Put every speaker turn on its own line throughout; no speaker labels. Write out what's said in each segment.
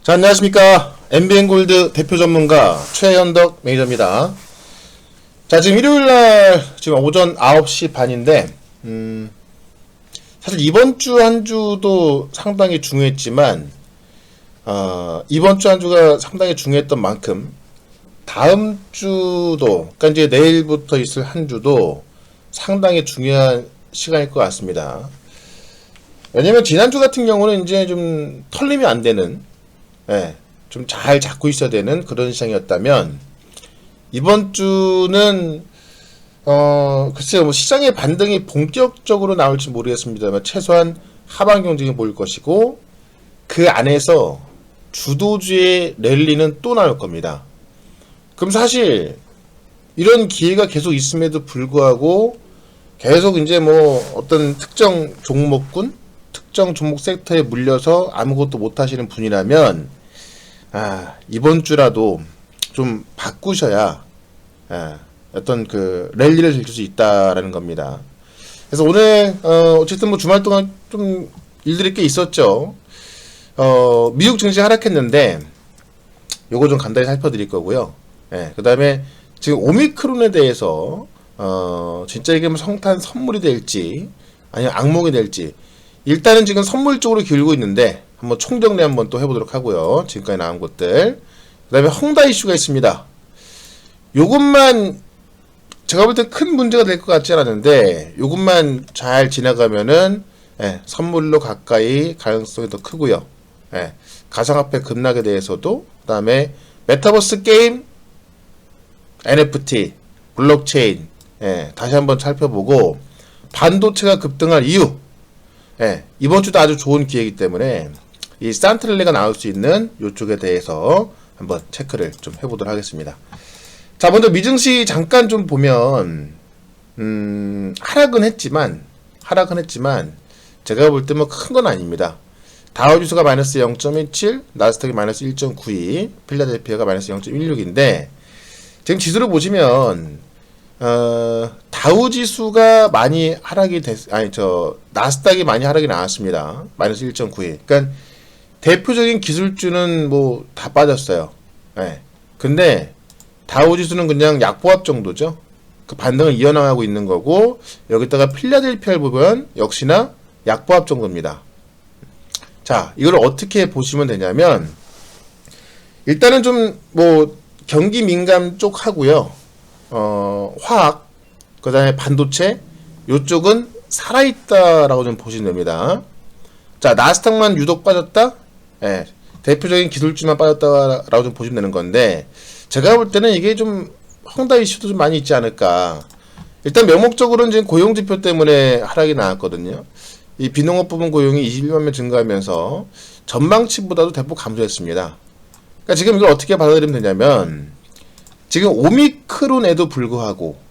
자, 안녕하십니까. MBN골드 대표 전문가 최현덕 매니저입니다. 자, 지금 일요일날 지금 오전 9시 반인데 사실 이번 주 한 주도 상당히 중요했지만 이번 주 한 주가 상당히 중요했던 만큼 다음 주도, 그러니까 이제 내일부터 있을 한 주도 상당히 중요한 시간일 것 같습니다. 왜냐면 지난주 같은 경우는 이제 좀 털리면 안 되는, 좀 잘 잡고 있어야 되는 그런 시장이었다면, 이번 주는, 글쎄요, 뭐 시장의 반등이 본격적으로 나올지 모르겠습니다만, 최소한 하방 경쟁이 보일 것이고, 그 안에서 주도주의 랠리는 또 나올 겁니다. 그럼 사실, 이런 기회가 계속 있음에도 불구하고, 계속 이제 뭐 어떤 특정 종목군, 특정 종목 섹터에 물려서 아무것도 못 하시는 분이라면, 이번 주라도 좀 바꾸셔야, 어떤 그 랠리를 즐길 수 있다라는 겁니다. 그래서 오늘, 어쨌든 뭐 주말 동안 좀 일들이 꽤 있었죠. 미국 증시 하락했는데, 요거 좀 간단히 살펴드릴 거고요. 그 다음에 지금 오미크론에 대해서, 진짜 이게 뭐 성탄 선물이 될지, 아니면 악몽이 될지, 일단은 지금 선물 쪽으로 기울고 있는데 한번 총정리 한번 또 해보도록 하고요. 지금까지 나온 것들. 그 다음에 헝다 이슈가 있습니다. 요것만 제가 볼 때 큰 문제가 될 것 같지 않았는데 요것만 잘 지나가면은 선물로 가까이 가능성이 더 크고요. 가상화폐 급락에 대해서도, 그 다음에 메타버스 게임, NFT, 블록체인 다시 한번 살펴보고, 반도체가 급등할 이유, 이번 주도 아주 좋은 기회이기 때문에 이 산트랠리가 나올 수 있는 이쪽에 대해서 한번 체크를 좀 해보도록 하겠습니다. 자, 먼저 미증시 잠깐 좀 보면 하락은 했지만 제가 볼 때 뭐 큰 건 아닙니다. 다우지수가 마이너스 0.17, 나스닥이 마이너스 1.92, 필라델피아가 마이너스 0.16인데 지금 지수를 보시면 다우지수가 많이 하락이 나스닥이 많이 하락이 나왔습니다. 마이너스 1.92. 그러니까 대표적인 기술주는 뭐 다 빠졌어요. 근데 다우지수는 그냥 약보합 정도죠. 그 반등을 이어나가고 있는 거고, 여기다가 필라델피아를 보면 역시나 약보합 정도입니다. 자, 이걸 어떻게 보시면 되냐면, 일단은 좀 뭐 경기 민감 쪽 하고요. 화학, 그 다음에 반도체, 요쪽은 살아있다라고 좀 보시면 됩니다. 자, 나스닥만 유독 빠졌다? 대표적인 기술주만 빠졌다라고 좀 보시면 되는 건데, 제가 볼 때는 이게 좀, 헝다 이슈도 좀 많이 있지 않을까. 일단 명목적으로는 지금 고용지표 때문에 하락이 나왔거든요. 이 비농업 부분 고용이 21만 명 증가하면서 전망치보다도 대폭 감소했습니다. 그러니까 지금 이걸 어떻게 받아들이면 되냐면, 지금 오미크론에도 불구하고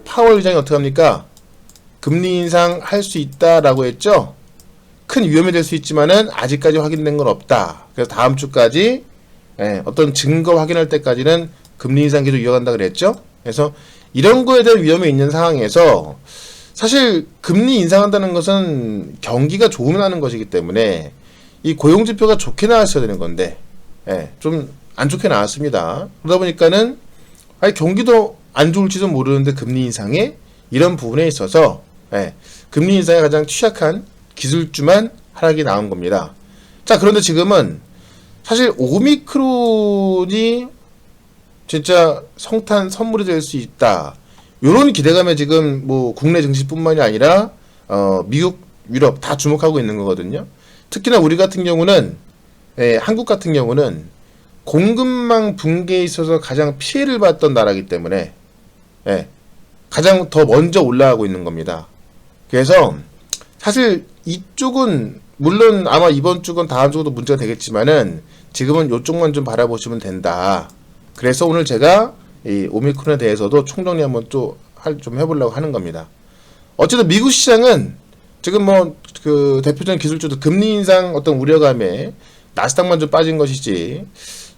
파월 의장이 어떻게 합니까? 금리 인상 할 수 있다라고 했죠? 큰 위험이 될 수 있지만은 아직까지 확인된 건 없다. 그래서 다음 주까지 어떤 증거 확인할 때까지는 금리 인상 계속 이어간다 그랬죠? 그래서 이런 거에 대한 위험이 있는 상황에서 사실 금리 인상한다는 것은 경기가 좋으면 하는 것이기 때문에 이 고용지표가 좋게 나왔어야 되는 건데 좀 안 좋게 나왔습니다. 그러다 보니까는 경기도 안 좋을지도 모르는데 금리 인상에 이런 부분에 있어서 금리 인상에 가장 취약한 기술주만 하락이 나온 겁니다. 자, 그런데 지금은 사실 오미크론이 진짜 성탄 선물이 될 수 있다. 요런 기대감에 지금 뭐 국내 증시뿐만이 아니라 미국, 유럽 다 주목하고 있는 거거든요. 특히나 우리 같은 경우는 한국 같은 경우는 공급망 붕괴에 있어서 가장 피해를 봤던 나라이기 때문에 가장 더 먼저 올라가고 있는 겁니다. 그래서 사실 이쪽은 물론 아마 이번 주건 다음 주도 문제가 되겠지만은 지금은 이쪽만 좀 바라보시면 된다. 그래서 오늘 제가 이 오미크론에 대해서도 총정리 한번 좀 해보려고 하는 겁니다. 어쨌든 미국 시장은 지금 뭐 그 대표적인 기술주도 금리 인상 어떤 우려감에 나스닥만 좀 빠진 것이지,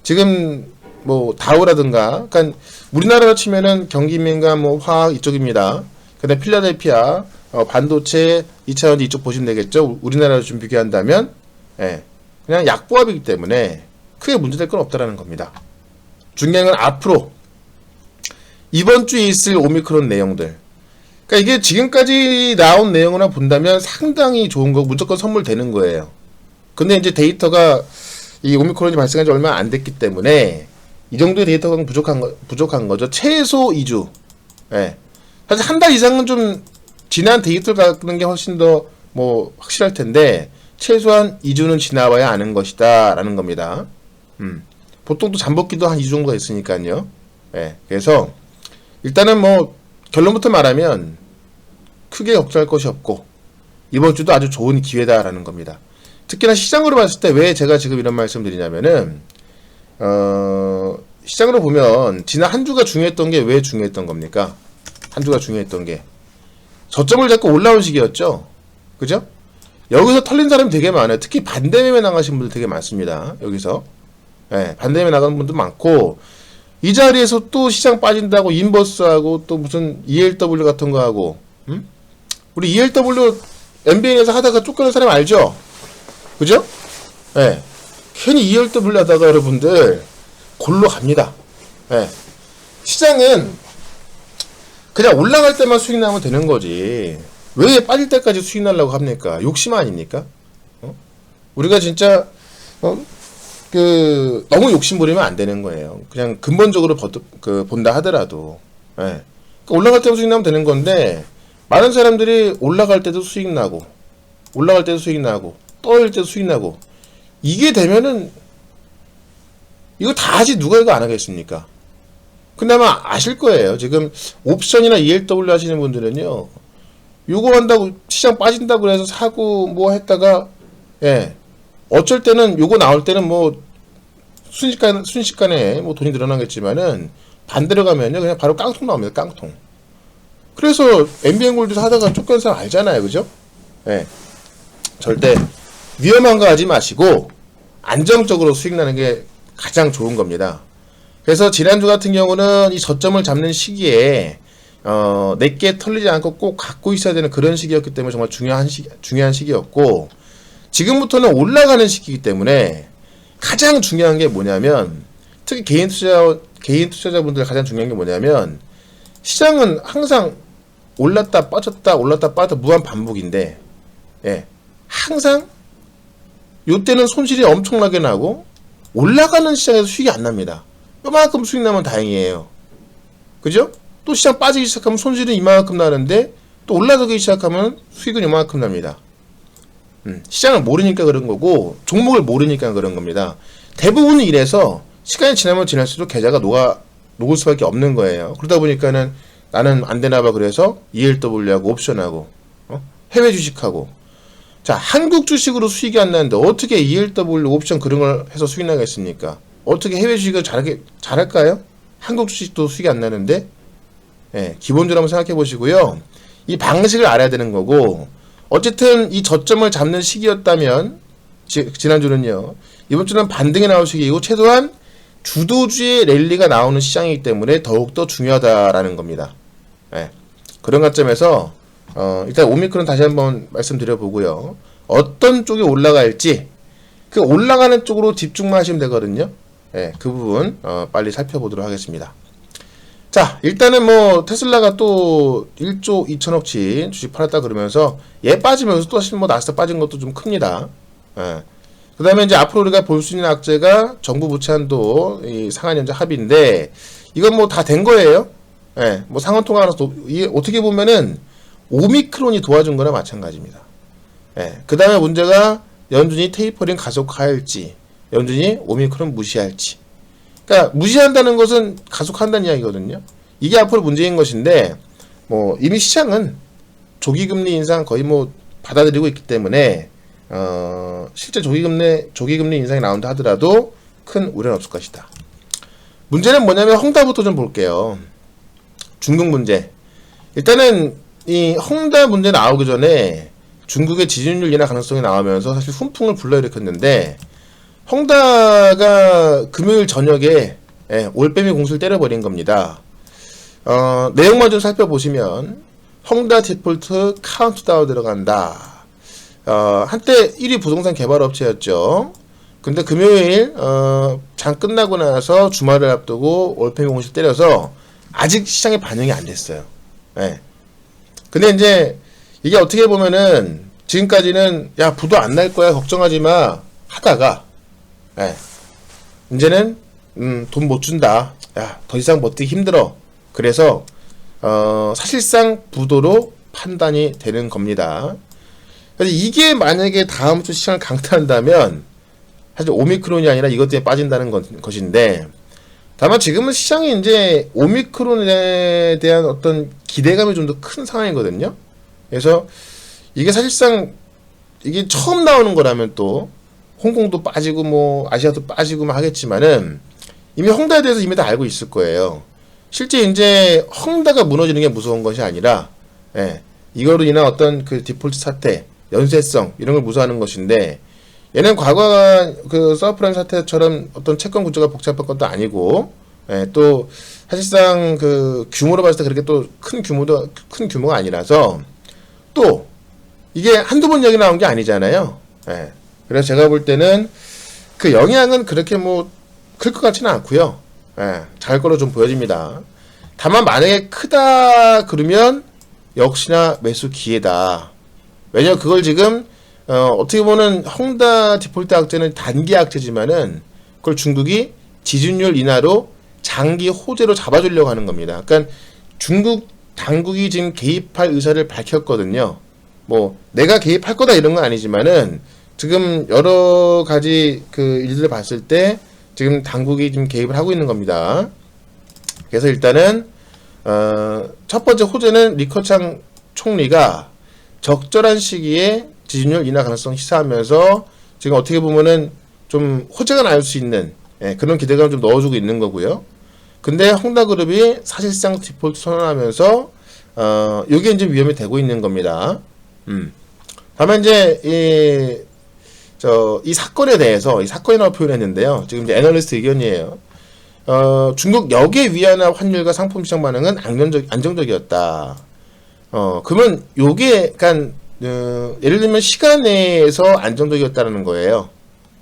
지금 뭐 다우라든가, 그러니까 우리나라로 치면은 경기 민감 뭐 화학 이쪽입니다. 그다음에 필라델피아 반도체 2차전지 이쪽 보시면 되겠죠. 우리나라로 좀 비교한다면 예, 그냥 약보합이기 때문에 크게 문제될 건 없다라는 겁니다. 중요한 건 앞으로 이번 주에 있을 오미크론 내용들. 그러니까 이게 지금까지 나온 내용을 본다면 상당히 좋은 거 무조건 선물되는 거예요. 근데 이제 데이터가 이 오미크론이 발생한 지 얼마 안 됐기 때문에 이 정도의 데이터가 부족한 거죠. 최소 2주. 예. 사실 한 달 이상은 좀 지난 데이터를 갖는 게 훨씬 더 뭐 확실할 텐데 최소한 2주는 지나봐야 아는 것이다 라는 겁니다. 보통 또 잠복기도 한 2주 정도가 있으니까요. 예. 그래서 일단은 뭐 결론부터 말하면 크게 걱정할 것이 없고 이번 주도 아주 좋은 기회다라는 겁니다. 특히나 시장으로 봤을 때 왜 제가 지금 이런 말씀 드리냐면은 시장으로 보면 지난 한 주가 중요했던 게 왜 중요했던 겁니까? 한 주가 중요했던 게 저점을 잡고 올라온 시기였죠. 그죠? 여기서 털린 사람이 되게 많아요. 특히 반대매매 나가신 분들 되게 많습니다. 여기서 예, 반대매매 나가는 분도 많고 이 자리에서 또 시장 빠진다고 인버스하고 또 무슨 ELW 같은 거 하고 우리 ELW MBN에서 하다가 쫓겨난 사람 알죠? 그죠? 예. 괜히 ELW 하다가 여러분들 골로 갑니다. 예. 시장은 그냥 올라갈 때만 수익 나면 되는 거지. 왜 빠질 때까지 수익 나려고 합니까? 욕심 아닙니까? 우리가 진짜 너무 욕심 부리면 안 되는 거예요. 그냥 근본적으로 본다 하더라도 예. 그러니까 올라갈 때만 수익 나면 되는 건데 많은 사람들이 올라갈 때도 수익 나고 올라갈 때도 수익 나고 떨어질 때도 수익 나고 이게 되면은 이거 다 하지 누가 이거 안 하겠습니까? 근데 아마 아실 거예요. 지금 옵션이나 ELW 하시는 분들은요. 요거 한다고 시장 빠진다고 해서 사고 뭐 했다가 예. 어쩔 때는 요거 나올 때는 뭐 순식간에 뭐 돈이 늘어나겠지만은 반대로 가면요. 그냥 바로 깡통 나옵니다. 깡통. 그래서 MBN 골드 사다가 쫓겨난 사람 알잖아요. 그죠? 예. 절대 위험한 거 하지 마시고 안정적으로 수익 나는 게 가장 좋은 겁니다. 그래서 지난주 같은 경우는 이 저점을 잡는 시기에 내게 털리지 않고 꼭 갖고 있어야 되는 그런 시기였기 때문에 정말 중요한 시기였고 지금부터는 올라가는 시기이기 때문에 가장 중요한 게 뭐냐면 특히 개인 투자자분들 가장 중요한 게 뭐냐면 시장은 항상 올랐다 빠졌다 올랐다 빠졌다 무한 반복인데 예, 항상 요때는 손실이 엄청나게 나고 올라가는 시장에서 수익이 안 납니다. 요만큼 수익 나면 다행이에요. 그죠? 또 시장 빠지기 시작하면 손실은 이만큼 나는데 또 올라가기 시작하면 수익은 이만큼 납니다. 시장을 모르니까 그런 거고 종목을 모르니까 그런 겁니다. 대부분 이래서 시간이 지나면 지날수록 계좌가 녹을 수밖에 없는 거예요. 그러다 보니까는 나는 안 되나봐 그래서 ELW하고 옵션하고 해외 주식하고 자 한국 주식으로 수익이 안 나는데 어떻게 ELW 옵션 그런 걸 해서 수익 나겠습니까? 어떻게 해외 주식을 잘할까요? 한국 주식도 수익이 안 나는데 예, 기본적으로 한번 생각해 보시고요. 이 방식을 알아야 되는 거고 어쨌든 이 저점을 잡는 시기였다면 지난주는요. 이번 주는 반등이 나올 시기이고 최소한 주도주의 랠리가 나오는 시장이기 때문에 더욱더 중요하다라는 겁니다. 예, 그런 관점에서 일단 오미크론 다시 한번 말씀드려보고요. 어떤 쪽이 올라갈지 그 올라가는 쪽으로 집중만 하시면 되거든요. 예, 그 부분 빨리 살펴보도록 하겠습니다. 자, 일단은 뭐 테슬라가 또 1조 2천억치 주식 팔았다 그러면서 얘 빠지면서 또 다시 뭐 나스닥 빠진 것도 좀 큽니다. 예. 그 다음에 이제 앞으로 우리가 볼 수 있는 악재가 정부 부채한도 이 상한연자 합의인데 이건 뭐 다 된 거예요. 예. 뭐 상원 통과하면서 이게 어떻게 보면은 오미크론이 도와준 거나 마찬가지입니다. 예. 그 다음에 문제가 연준이 테이퍼링 가속화할지 연준이 오미크론 무시할지. 그러니까 무시한다는 것은 가속한다는 이야기거든요. 이게 앞으로 문제인 것인데 뭐 이미 시장은 조기금리 인상 거의 뭐 받아들이고 있기 때문에 실제 조기금리 인상이 나온다 하더라도 큰 우려는 없을 것이다. 문제는 뭐냐면 헝다부터 좀 볼게요. 중국 문제. 일단은 이 헝다 문제 나오기 전에 중국의 지준율 인하 가능성이 나오면서 사실 훈풍을 불러일으켰는데 헝다가 금요일 저녁에 올빼미 공수를 때려버린 겁니다. 내용만 좀 살펴보시면 헝다 디폴트 카운트다운 들어간다. 한때 1위 부동산 개발 업체였죠. 근데 금요일 장 끝나고 나서 주말을 앞두고 올빼미 공시 때려서 아직 시장에 반영이 안 됐어요. 예. 근데 이제 이게 어떻게 보면은 지금까지는 야 부도 안 날 거야 걱정하지 마 하다가 예. 이제는 돈 못 준다. 야 더 이상 버티기 힘들어. 그래서 사실상 부도로 판단이 되는 겁니다. 그래서 이게 만약에 다음 주 시장을 강타한다면 사실 오미크론이 아니라 이것 때문에 빠진다는 것인데 다만 지금은 시장이 이제 오미크론에 대한 어떤 기대감이 좀 더 큰 상황이거든요. 그래서 이게 사실상 이게 처음 나오는 거라면 또 홍콩도 빠지고 뭐 아시아도 빠지고 뭐 하겠지만은 이미 헝다에 대해서 이미 다 알고 있을 거예요. 실제 이제 헝다가 무너지는 게 무서운 것이 아니라 예, 이거로 인한 어떤 그 디폴트 사태, 연쇄성 이런 걸 무서워하는 것인데 얘는 과거 그 서프라임 사태처럼 어떤 채권 구조가 복잡한 것도 아니고 예, 또 사실상 그 규모로 봤을 때 그렇게 또 큰 규모가 아니라서 또 이게 한두 번 얘기 나온 게 아니잖아요. 예. 그래서 제가 볼 때는 그 영향은 그렇게 뭐 클 것 같지는 않고요. 예. 잘 거로 좀 보여집니다. 다만 만약에 크다 그러면 역시나 매수 기회다. 왜냐면 그걸 지금 어떻게 보면 헝다 디폴트 악재는 단기 악재지만은 그걸 중국이 지준율 인하로 장기 호재로 잡아주려고 하는 겁니다. 그러니까 중국 당국이 지금 개입할 의사를 밝혔거든요. 뭐 내가 개입할 거다 이런 건 아니지만은 지금 여러 가지 그 일들을 봤을 때 지금 당국이 지금 개입을 하고 있는 겁니다. 그래서 일단은 첫 번째 호재는 리커창 총리가 적절한 시기에 지준율 인하 가능성 시사하면서 지금 어떻게 보면은 좀 호재가 나올 수 있는 그런 기대감을 좀 넣어주고 있는 거고요. 근데 헝다그룹이 사실상 디폴트 선언하면서 요게 이제 위험이 되고 있는 겁니다. 다만 이제 이 사건에 대해서 이 사건이라고 표현했는데요. 지금 이제 애널리스트 의견이에요. 중국 역의 위안화 환율과 상품 시장 반응은 안정적이었다. 그러면 요게 약간 예를 들면 시간 내에서 안정적이었다는 거예요.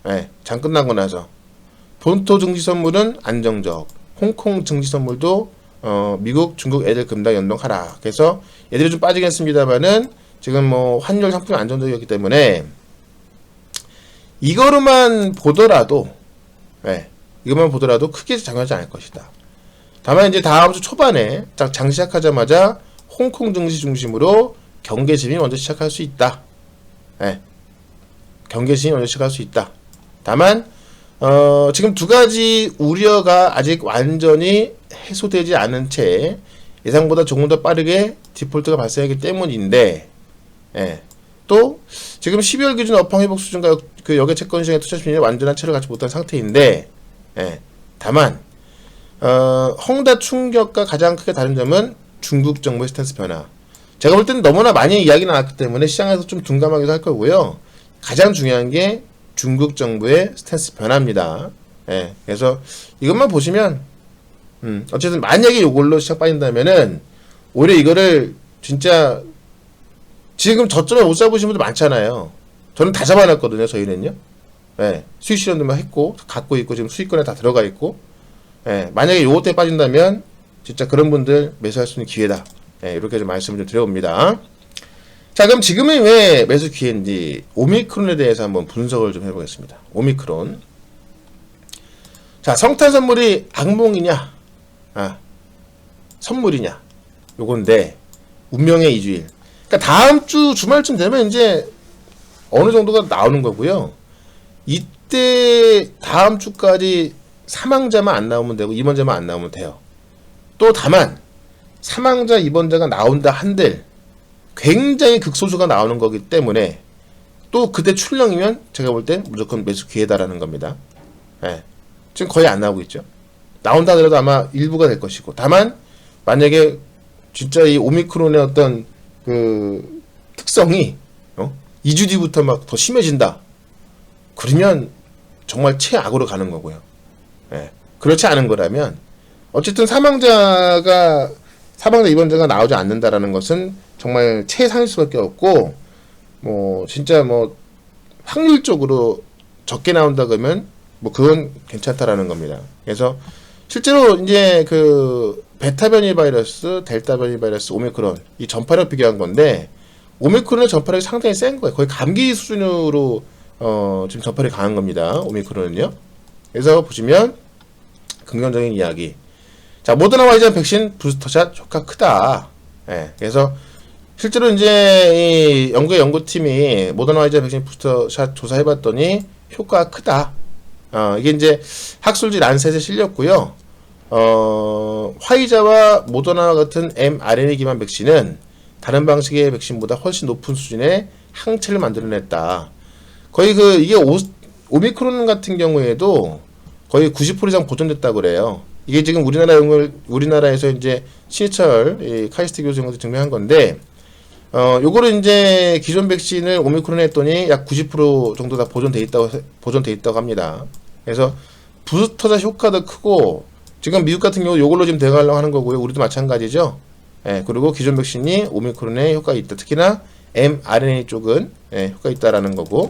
네, 장 끝나고 나서 본토 증시 선물은 안정적. 홍콩 증시 선물도 미국, 중국 애들 금당 연동 하락. 그래서 얘들이 좀 빠지겠습니다만은 지금 뭐 환율 상품이 안정적이었기 때문에 이거로만 보더라도 이것만 보더라도 크게 작용하지 않을 것이다. 다만 이제 다음 주 초반에 장 시작하자마자 홍콩 증시 중심으로 경계심이 먼저 시작할 수 있다. 경계심이 먼저 시작할 수 있다. 다만 지금 두 가지 우려가 아직 완전히 해소되지 않은 채 예상보다 조금 더 빠르게 디폴트가 발생하기 때문인데 또 지금 12월 기준 업황 회복 수준과 그 역의 채권 시장의 투자 심리는 완전한 체를 갖지 못한 상태인데 다만 헝다 충격과 가장 크게 다른 점은 중국 정부의 스탠스 변화. 제가 볼 때는 너무나 많이 이야기가 나왔기 때문에 시장에서 좀 둔감하기도 할 거고요. 가장 중요한 게 중국 정부의 스탠스 변화입니다. 그래서 이것만 보시면 어쨌든 만약에 이걸로 시작 빠진다면은 오히려 이거를 진짜 지금 저점에 못 잡으신 분들 많잖아요. 저는 다 잡아놨거든요. 저희는요. 수익 실현도 했고 갖고 있고 지금 수익권에 다 들어가 있고 만약에 요거 때 빠진다면 진짜 그런 분들 매수할 수 있는 기회다. 이렇게 좀 말씀을 좀 드려봅니다. 자, 그럼 지금은 왜 매수 기회인지 오미크론에 대해서 한번 분석을 좀 해보겠습니다. 오미크론. 자, 성탄 선물이 악몽이냐, 선물이냐, 요건데 운명의 2주일. 그러니까 다음 주 주말쯤 되면 이제 어느 정도가 나오는 거고요. 이때 다음 주까지 사망자만 안 나오면 되고 입원자만 안 나오면 돼요. 또 다만 사망자 입원자가 나온다 한들 굉장히 극소수가 나오는 거기 때문에 또 그때 출렁이면 제가 볼 때 무조건 매수 기회다라는 겁니다. 지금 거의 안 나오고 있죠. 나온다 하더라도 아마 일부가 될 것이고 다만 만약에 진짜 이 오미크론의 어떤 그 특성이 2주 뒤부터 막 더 심해진다. 그러면 정말 최악으로 가는 거고요. 그렇지 않은 거라면 어쨌든 사망자 입원자가 나오지 않는다라는 것은 정말 최상일 수밖에 없고 뭐 진짜 뭐 확률적으로 적게 나온다 그러면 뭐 그건 괜찮다라는 겁니다. 그래서 실제로 이제 그 베타 변이 바이러스, 델타 변이 바이러스, 오미크론 이 전파력 비교한 건데 오미크론의 전파력이 상당히 센 거예요. 거의 감기 수준으로 지금 전파력이 강한 겁니다. 오미크론은요. 그래서 보시면 긍정적인 이야기. 자, 모더나 화이자 백신 부스터샷 효과 크다. 예, 그래서 실제로 이제 이 연구팀이 모더나 화이자 백신 부스터샷 조사해봤더니 효과가 크다. 이게 이제 학술지 란셋에 실렸고요. 화이자와 모더나 같은 mRNA 기반 백신은 다른 방식의 백신보다 훨씬 높은 수준의 항체를 만들어냈다. 거의 이게 오미크론 같은 경우에도 거의 90% 이상 보존됐다고 그래요. 이게 지금 우리나라에서 이제 신희철 카이스트 교수 연구도 증명한 건데, 요거를 이제 기존 백신을 오미크론에 했더니 약 90% 정도 다 보존돼 있다고 합니다. 그래서 부스터샷 효과도 크고, 지금 미국 같은 경우 요걸로 지금 대응하려고 하는 거고요. 우리도 마찬가지죠. 예, 그리고 기존 백신이 오미크론에 효과가 있다. 특히나 mRNA 쪽은 효과가 있다라는 거고,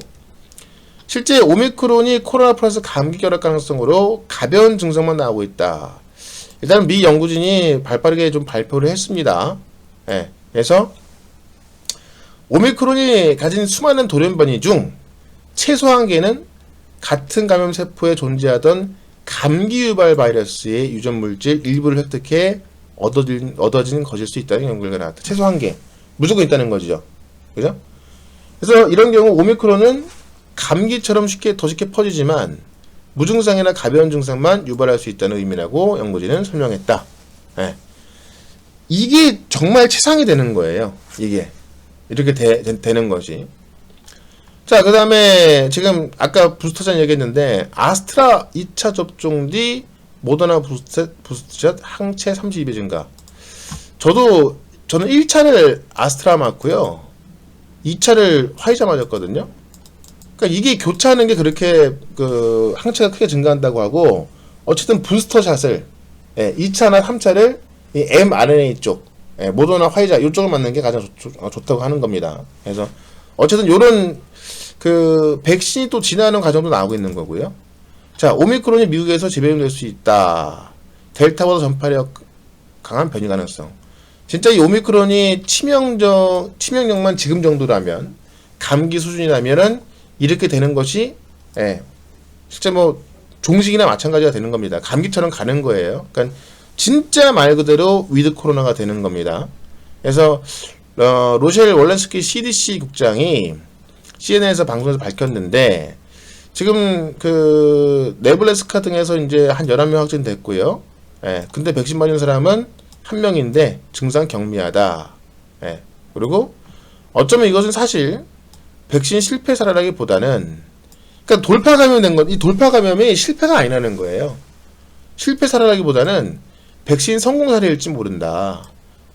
실제 오미크론이 코로나 플러스 감기 결합 가능성으로 가벼운 증상만 나오고 있다. 일단 미 연구진이 발빠르게 좀 발표를 했습니다. 예, 그래서 오미크론이 가진 수많은 돌연변이 중 최소한 개는 같은 감염 세포에 존재하던 감기 유발 바이러스의 유전 물질 일부를 획득해 얻어진 것일 수 있다는 연구가 나왔다. 최소한 개. 무조건 있다는 거죠. 그죠? 그래서 이런 경우 오미크론은 감기처럼 더 쉽게 퍼지지만 무증상이나 가벼운 증상만 유발할 수 있다는 의미라고 연구진은 설명했다. 예. 이게 정말 최상이 되는 거예요. 이게 이렇게 되는 것이. 자, 그 다음에 지금 아까 부스터샷 얘기했는데 아스트라 2차 접종 뒤 모더나 부스터샷 항체 32배 증가. 저는 1차를 아스트라 맞고요. 2차를 화이자 맞았거든요. 그러니까 이게 교차하는 게 그렇게 항체가 크게 증가한다고 하고, 어쨌든 부스터샷을 2차나 3차를 이 mRNA 쪽, 모더나 화이자 이쪽을 맞는 게 가장 좋다고 하는 겁니다. 그래서 어쨌든 요런 백신이 또 진화하는 과정도 나오고 있는 거고요. 자, 오미크론이 미국에서 재배용될 수 있다. 델타보다 전파력 강한 변이 가능성. 진짜 이 오미크론이 치명력만 지금 정도라면, 감기 수준이라면은 이렇게 되는 것이 실제 뭐 종식이나 마찬가지가 되는 겁니다. 감기처럼 가는 거예요. 그러니까 진짜 말 그대로 위드 코로나가 되는 겁니다. 그래서 로셸 월렌스키 CDC 국장이 CNN에서 방송에서 밝혔는데, 지금 네블라스카 등에서 이제 한 11명 확진됐고요. 근데 백신 맞은 사람은 1명인데 증상 경미하다. 그리고 어쩌면 이것은 사실 백신 실패 사례라기보다는, 그러니까 돌파 감염된 건, 이 돌파 감염이 실패가 아니라는 거예요. 실패 사례라기보다는 백신 성공 사례일지 모른다.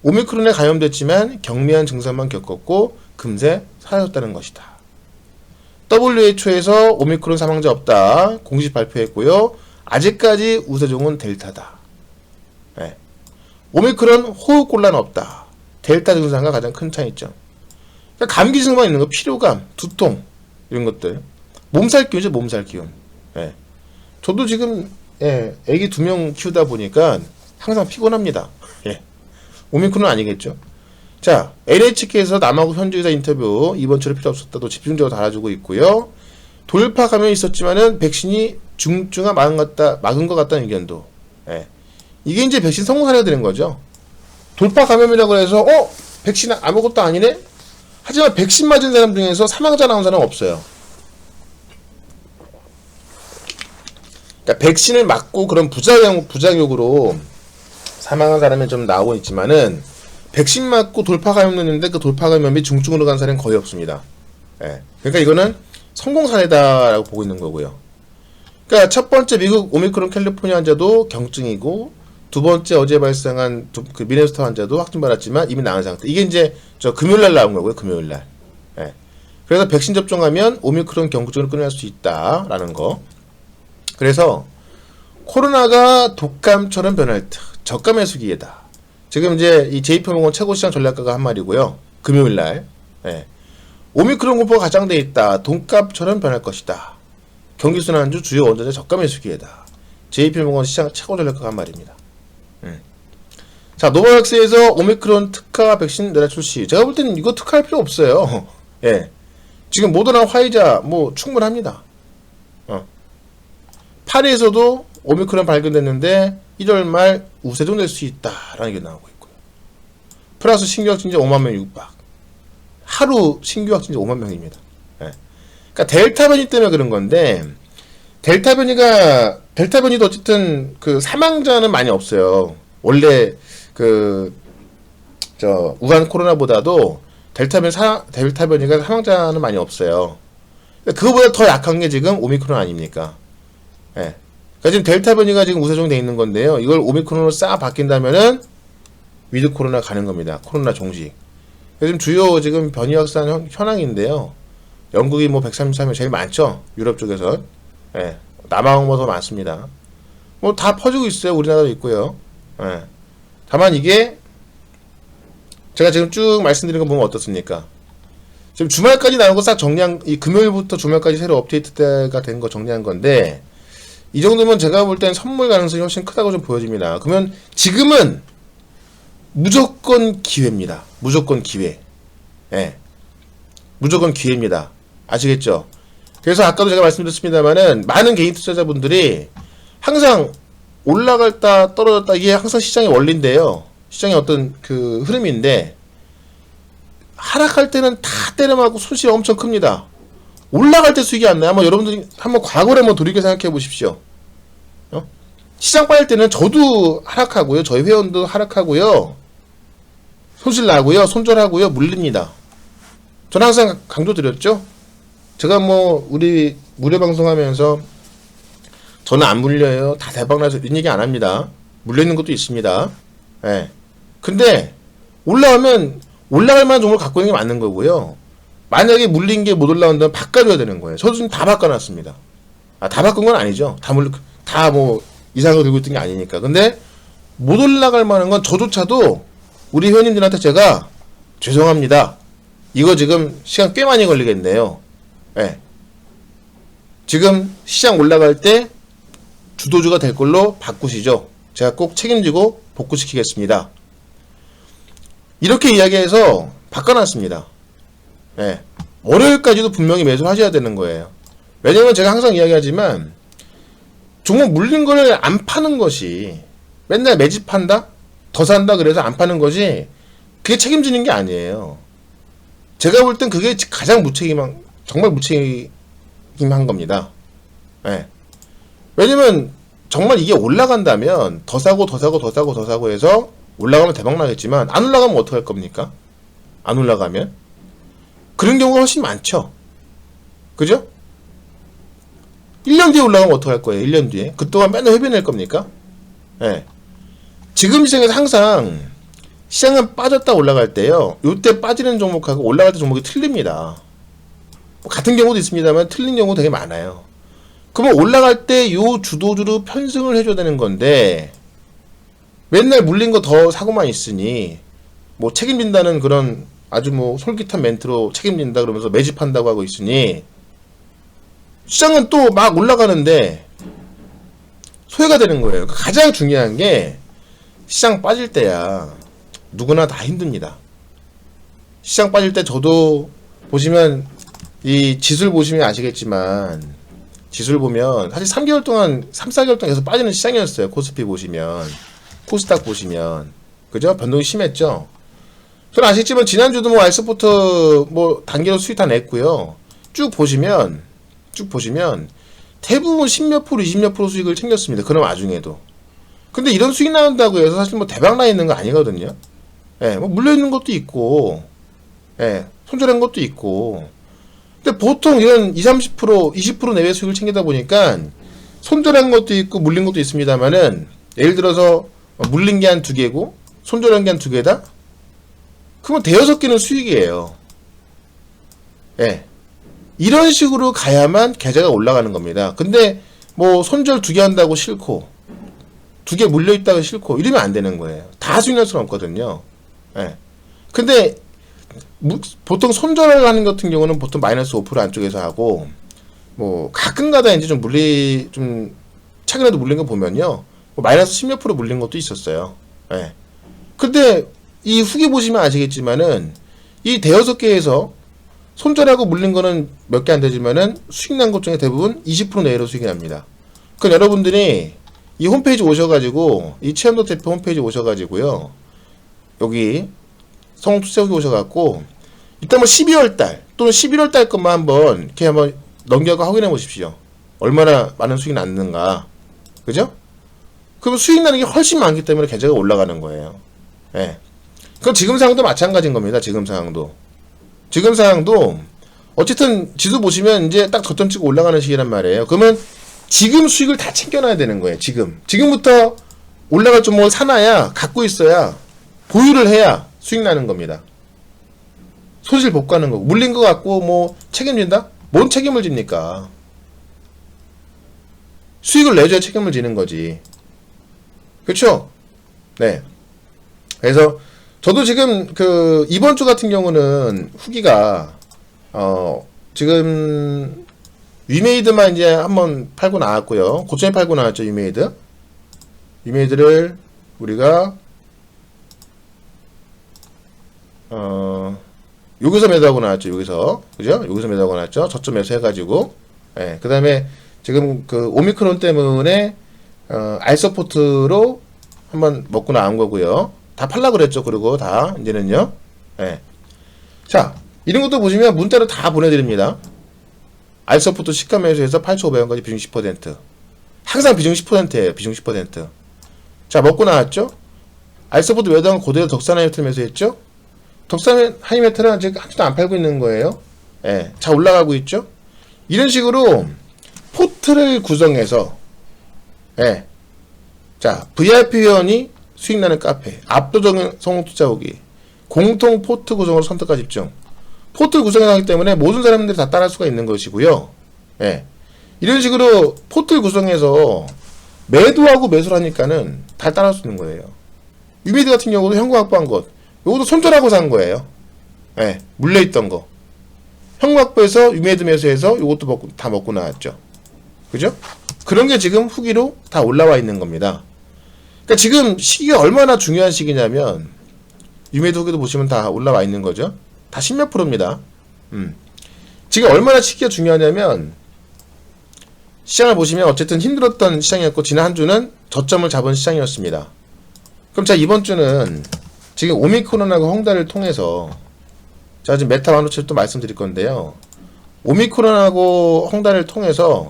오미크론에 감염됐지만 경미한 증상만 겪었고 금세 사라졌다는 것이다. WHO에서 오미크론 사망자 없다 공식 발표했고요. 아직까지 우세종은 델타다. 오미크론 호흡곤란 없다. 델타 증상과 가장 큰 차이점. 그러니까 감기 증상만 있는 거, 피로감, 두통 이런 것들, 몸살 기운이죠. 몸살 기운. 저도 지금 애기 2명 키우다 보니까 항상 피곤합니다. 오미크론은 아니겠죠. 자, NHK에서 남아공 현지의사 인터뷰, 이번 주로 필요 없었다도 집중적으로 달아주고 있고요. 돌파 감염이 있었지만은 백신이 중증화 막은 것 같다는 의견도. 이게 이제 백신 성공 사례가 되는 거죠. 돌파 감염이라고 해서 백신 아무것도 아니네? 하지만 백신 맞은 사람 중에서 사망자 나온 사람은 없어요. 그러니까 백신을 맞고 그런 부작용으로 사망한 사람이 좀 나오고 있지만은, 백신 맞고 돌파 감염됐는데 그 돌파 감염이 중증으로 간 사람은 거의 없습니다. 그러니까 이거는 성공 사례다라고 보고 있는 거고요. 그러니까 첫 번째 미국 오미크론 캘리포니아 환자도 경증이고, 두 번째 어제 발생한 미네소타 환자도 확진 받았지만 이미 나은 상태. 이게 이제 금요일날 나온 거고요. 금요일날. 그래서 백신 접종하면 오미크론 경증을 끊을 수 있다라는 거. 그래서 코로나가 독감처럼 변할 때 저가 수기에다. 지금 이제 이 JP모건 최고 시장 전략가가 한 말이고요. 금요일날. 오미크론 공포가 가장돼 있다. 돈값처럼 변할 것이다. 경기순환주 주요 원전의 저가 매수기회다. JP모건 시장 최고 전략가가 한 말입니다. 자, 노바백스에서 오미크론 특화 백신 내라 출시. 제가 볼 때는 이거 특화할 필요 없어요. 예. 지금 모더나 화이자 뭐 충분합니다. 파리에서도 오미크론 발견됐는데 1월 말 우세종 될 수 있다라는 게 나오고 있고요. 플러스 신규 확진자 5만 명 육박. 하루 신규 확진자 5만 명입니다. 예. 그러니까 델타 변이 때문에 그런 건데 델타 변이도 어쨌든 그 사망자는 많이 없어요. 원래 우한 코로나보다도 델타 변이가 사망자는 많이 없어요. 그거보다 더 약한 게 지금 오미크론 아닙니까? 예. 그러니까 지금 델타 변이가 지금 우세종 돼 있는 건데요. 이걸 오미크론으로 싹 바뀐다면은 위드 코로나 가는 겁니다. 코로나 종식. 지금 주요 지금 변이 확산 현황인데요. 영국이 뭐 133명 제일 많죠. 유럽 쪽에서. 예. 남아공 뭐 더 많습니다. 뭐 다 퍼지고 있어요. 우리나라도 있고요. 예. 다만 이게 제가 지금 쭉 말씀드린 거 보면 어떻습니까? 지금 주말까지 나온 거 싹 정리한, 이 금요일부터 주말까지 새로 업데이트가 된 거 정리한 건데, 이 정도면 제가 볼 땐 선물 가능성이 훨씬 크다고 좀 보여집니다. 그러면 지금은 무조건 기회입니다. 무조건 기회. 예. 무조건 기회입니다. 아시겠죠? 그래서 아까도 제가 말씀드렸습니다만은, 많은 개인 투자자분들이 항상 올라갔다 떨어졌다, 이게 항상 시장의 원리인데요. 시장의 어떤 그 흐름인데, 하락할 때는 다 때려맞고 손실이 엄청 큽니다. 올라갈 때 수익이 안 나요. 한번 여러분들이 한번 과거를 한번 돌이켜 생각해 보십시오. 시장 빠질 때는 저도 하락하고요. 저희 회원도 하락하고요. 손실 나고요. 손절하고요. 물립니다. 저는 항상 강조드렸죠. 제가 뭐 우리 무료 방송하면서 저는 안 물려요. 다 대박나서 이런 얘기 안 합니다. 물려있는 것도 있습니다. 예. 근데 올라가면 올라갈 만한 종목을 갖고 있는 게 맞는 거고요. 만약에 물린 게 못 올라온다면 바꿔줘야 되는 거예요. 저도 지금 다 바꿔놨습니다. 다 바꾼 건 아니죠. 다 뭐 이상을 들고 있던 게 아니니까. 근데 못 올라갈 만한 건 저조차도 우리 회원님들한테 제가 죄송합니다. 이거 지금 시간 꽤 많이 걸리겠네요. 예. 지금 시장 올라갈 때 주도주가 될 걸로 바꾸시죠. 제가 꼭 책임지고 복구시키겠습니다. 이렇게 이야기해서 바꿔놨습니다. 예. 월요일까지도 분명히 매수하셔야 되는 거예요. 왜냐면 제가 항상 이야기하지만 종목 물린 걸 안 파는 것이 맨날 매집한다? 더 산다 그래서 안 파는 것이 그게 책임지는 게 아니에요. 제가 볼 땐 그게 가장 정말 무책임한 겁니다. 예. 왜냐면 정말 이게 올라간다면 더 사고 해서 올라가면 대박 나겠지만 안 올라가면 어떡할 겁니까? 안 올라가면 그런 경우가 훨씬 많죠. 그죠? 1년 뒤에 올라가면 어떡할 거예요? 1년 뒤에 그동안 맨날 회비낼 겁니까? 예. 지금 시장에서 항상 시장은 빠졌다 올라갈 때요. 요때 빠지는 종목하고 올라갈 때 종목이 틀립니다. 같은 경우도 있습니다만 틀린 경우 되게 많아요. 그러면 올라갈 때 요 주도주로 편승을 해줘야 되는 건데 맨날 물린 거 더 사고만 있으니 뭐 책임진다는 그런 아주 뭐 솔깃한 멘트로 책임진다 그러면서 매집한다고 하고 있으니 시장은 또 막 올라가는데 소외가 되는 거예요. 가장 중요한 게 시장 빠질 때야 누구나 다 힘듭니다. 시장 빠질 때 저도 보시면 이 지수를 보시면 아시겠지만 지수를 보면 사실 3개월 동안 3-4개월 동안 계속 빠지는 시장이었어요. 코스피 보시면 코스닥 보시면 그죠? 변동이 심했죠. 저는 아시겠지만 지난주도 뭐 알스포트 뭐 단계로 수익 다 냈고요. 쭉 보시면 대부분 10몇 프로 20몇 프로 수익을 챙겼습니다. 그런 와중에도. 근데 이런 수익 나온다고 해서 사실 뭐 대박 나 있는 거 아니거든요. 예, 뭐 물려 있는 것도 있고, 예, 손절한 것도 있고. 근데 보통 이런 20, 30%, 20% 내외 수익을 챙기다 보니까 손절한 것도 있고 물린 것도 있습니다만은 예를 들어서 물린 게 한 2개고 손절한 게 한 2개다? 그러면 대여섯 개는 수익이에요. 예. 이런 식으로 가야만 계좌가 올라가는 겁니다. 근데 뭐 손절 2개 한다고 싫고 2개 물려있다고 싫고 이러면 안 되는 거예요. 다 수익 날 수는 없거든요. 예. 근데 보통 손절을 하는 같은 경우는 보통 마이너스 5% 안쪽에서 하고, 뭐 가끔가다 이제 좀 최근에도 물린 거 보면요, 뭐 마이너스 10몇 프로 물린 것도 있었어요. 예. 근데 이 후기 보시면 아시겠지만은 이 대여섯 개에서 손절하고 물린 거는 몇 개 안 되지만은 수익 난 것 중에 대부분 20% 내외로 수익이 납니다. 그럼 여러분들이 이 홈페이지 오셔가지고, 이 최현덕 대표 홈페이지 오셔가지고요, 여기 성투자국에 오셔갖고 일단 뭐 12월달 또는 11월달 것만 한번 이렇게 한번 넘겨가 확인해 보십시오. 얼마나 많은 수익이 났는가. 그죠? 그럼 수익 나는 게 훨씬 많기 때문에 계좌가 올라가는 거예요. 예. 그럼 지금 상황도 마찬가지인 겁니다. 지금 상황도 어쨌든 지수 보시면 이제 딱 저점 찍고 올라가는 시기란 말이에요. 그러면 지금 수익을 다 챙겨놔야 되는 거예요. 지금부터 올라갈 종목을 사놔야, 갖고 있어야, 보유를 해야 수익 나는 겁니다. 손실 복구하는 거고, 물린 거 갖고 뭐 책임진다? 뭔 책임을 집니까? 수익을 내줘야 책임을 지는 거지. 그렇죠? 네. 그래서 저도 지금 이번 주 같은 경우는 후기가 지금 위메이드만 이제 한번 팔고 나왔고요. 고점에 팔고 나왔죠. 위메이드를 우리가 여기서 매도하고 나왔죠. 그죠? 여기서 매도하고 나왔죠. 저점 매수 해가지고, 예. 그 다음에 지금 오미크론 때문에 알서포트로 한번 먹고 나온 거고요. 다 팔라 그랬죠. 그리고 다 이제는요. 예. 자, 이런 것도 보시면 문자로 다 보내드립니다. 알서포트 시가 매수해서 8,500원까지 비중 10%. 항상 비중 10%예요. 비중 10%. 자, 먹고 나왔죠. 알서포트 매도한 고대로 덕산 하이메탈 매수했죠. 덕산 하이메탈은 아직 한 주도 안 팔고 있는 거예요. 예. 자, 올라가고 있죠. 이런 식으로 포트를 구성해서, 예. 자, VIP 회원이 수익 나는 카페, 압도적인 성공 투자 후기, 공통 포트 구성으로 선택과 집중. 포트 구성을 하기 때문에 모든 사람들이 다 따라할 수가 있는 것이고요. 예. 이런 식으로 포트를 구성해서 매도하고 매수를 하니까는 다 따라할 수 있는 거예요. 유미드 같은 경우도 현금 확보한 것, 요것도 손절하고 산 거예요. 예. 물려있던 거. 현금 확보해서 유미드 매수해서 요것도 다 먹고 나왔죠. 그죠? 그런 게 지금 후기로 다 올라와 있는 겁니다. 그러니까 지금 시기가 얼마나 중요한 시기냐면, 유미드 후기도 보시면 다 올라와 있는 거죠. 다 10몇 프로입니다. 지금 얼마나 시기가 중요하냐면, 시장을 보시면 어쨌든 힘들었던 시장이었고, 지난 한 주는 저점을 잡은 시장이었습니다. 그럼 자, 이번 주는 지금 오미크론하고 헝다를 통해서, 제가 지금 메타 반도체를 또 말씀드릴 건데요. 오미크론하고 헝다를 통해서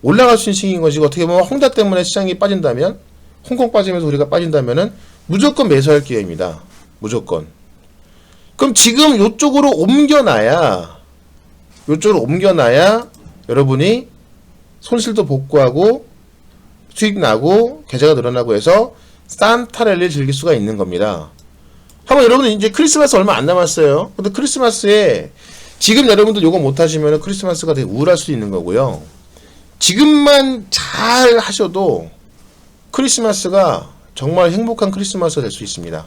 올라갈 수 있는 시기인 것이고, 어떻게 보면 헝다 때문에 시장이 빠진다면, 홍콩 빠지면서 우리가 빠진다면은 무조건 매수할 기회입니다. 무조건. 그럼 지금 요쪽으로 옮겨놔야 여러분이 손실도 복구하고 수익 나고 계좌가 늘어나고 해서 산타랠리를 즐길 수가 있는 겁니다. 한번 여러분들 이제 크리스마스 얼마 안 남았어요. 근데 크리스마스에 지금 여러분들 요거 못 하시면 크리스마스가 되게 우울할 수도 있는 거고요. 지금만 잘 하셔도 크리스마스가 정말 행복한 크리스마스가 될 수 있습니다.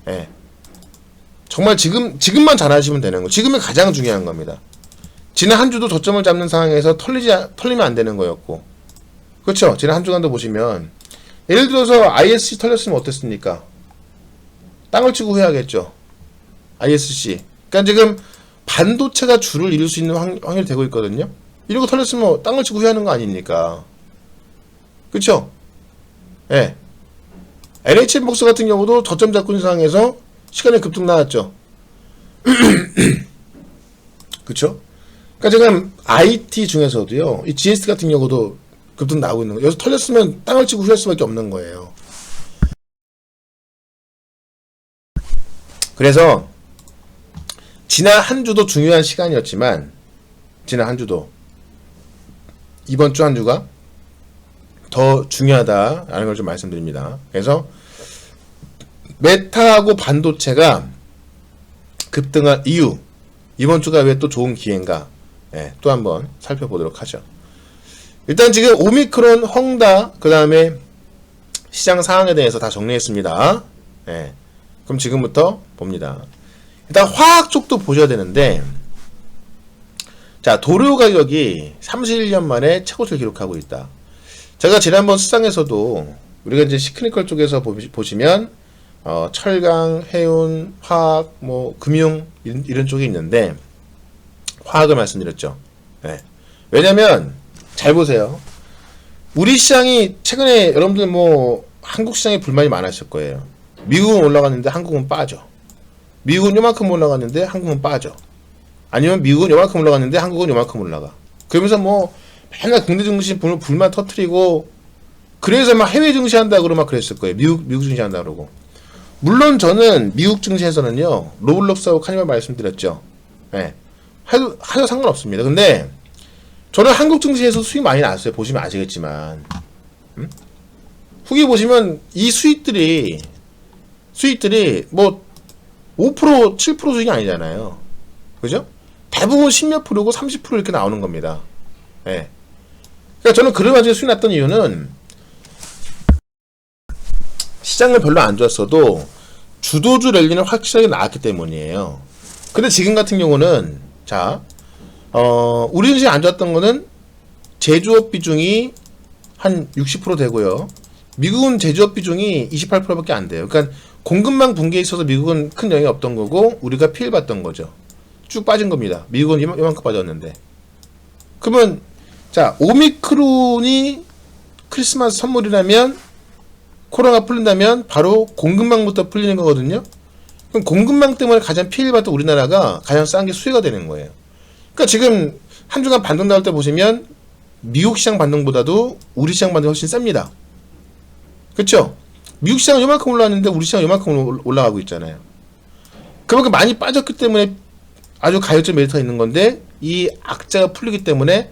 예. 정말 지금만 잘 하시면 되는 거. 지금이 가장 중요한 겁니다. 지난 한 주도 저점을 잡는 상황에서 털리면 안 되는 거였고. 그렇죠? 지난 한 주간도 보시면, 예를 들어서 ISC 털렸으면 어땠습니까? 땅을 치고 후회하겠죠. ISC. 그러니까 지금 반도체가 주를 이룰 수 있는 확률이 되고 있거든요. 이런 거 털렸으면 땅을 치고 후회하는 거 아닙니까? 그렇죠? 예. NHN복스 같은 경우도 저점 잡고 있는 상황에서 시간에 급등 나왔죠. 그쵸? 그러니까 지금 IT 중에서도요, 이 GS 같은 경우도 급등 나오고 있는 거예요. 여기서 털렸으면 땅을 치고 후회할 수밖에 없는 거예요. 그래서 지난 한 주도 중요한 시간이었지만, 지난 한 주도 이번 주 한 주가 더 중요하다라는 걸 좀 말씀드립니다. 그래서 메타하고 반도체가 급등한 이유, 이번 주가 왜 또 좋은 기회인가, 예, 또 한번 살펴보도록 하죠. 일단 지금 오미크론, 헝다, 그 다음에 시장 상황에 대해서 다 정리했습니다. 예, 그럼 지금부터 봅니다. 일단 화학 쪽도 보셔야 되는데, 자, 도료 가격이 31년 만에 최고치를 기록하고 있다. 제가 지난번 수상에서도 우리가 이제 시크니컬 쪽에서 보시면 철강, 해운, 화학, 뭐 금융 이런 쪽이 있는데 화학을 말씀드렸죠. 네. 왜냐면 잘 보세요. 우리 시장이 최근에 여러분들 뭐 한국 시장에 불만이 많았을 거예요. 미국은 올라갔는데 한국은 빠져. 미국은 요만큼 올라갔는데 한국은 빠져. 아니면 미국은 요만큼 올라갔는데 한국은 요만큼 올라가. 그러면서 뭐 맨날 국내 증시 불만 터트리고 그래서 막 해외 증시 한다 그러고 막 그랬을 거예요. 미국 증시 한다 그러고. 물론 저는 미국 증시에서는요, 로블록스하고 카니발 말씀드렸죠. 예. 하여 상관없습니다. 근데 저는 한국 증시에서 수익 많이 났어요. 보시면 아시겠지만. 후기 보시면 이 수익들이 뭐 5%, 7% 수익이 아니잖아요. 그죠? 대부분 10몇 프로고 30% 이렇게 나오는 겁니다. 예. 그러니까 저는 그런 와중에 수익 났던 이유는 시장을 별로 안 좋았어도 주도주 랠리는 확실하게 나왔기 때문이에요. 근데 지금 같은 경우는 자, 우리 증시 안 좋았던 거는 제조업 비중이 한 60% 되고요. 미국은 제조업 비중이 28%밖에 안 돼요. 그러니까 공급망 붕괴에 있어서 미국은 큰 영향이 없던 거고 우리가 피해를 봤던 거죠. 쭉 빠진 겁니다. 미국은 이만큼 빠졌는데. 그러면 자, 오미크론이 크리스마스 선물이라면 코로나가 풀린다면 바로 공급망부터 풀리는 거거든요. 그럼 공급망 때문에 가장 피해를 봤던 우리나라가 가장 싼 게 수혜가 되는 거예요. 그러니까 지금 한 주간 반등 나올 때 보시면 미국 시장 반등보다도 우리 시장 반등이 훨씬 셉니다. 그렇죠? 미국 시장은 요만큼 올라왔는데 우리 시장은 요만큼 올라가고 있잖아요. 그만큼 많이 빠졌기 때문에 아주 가격적 메리트가 있는 건데 이 악재가 풀리기 때문에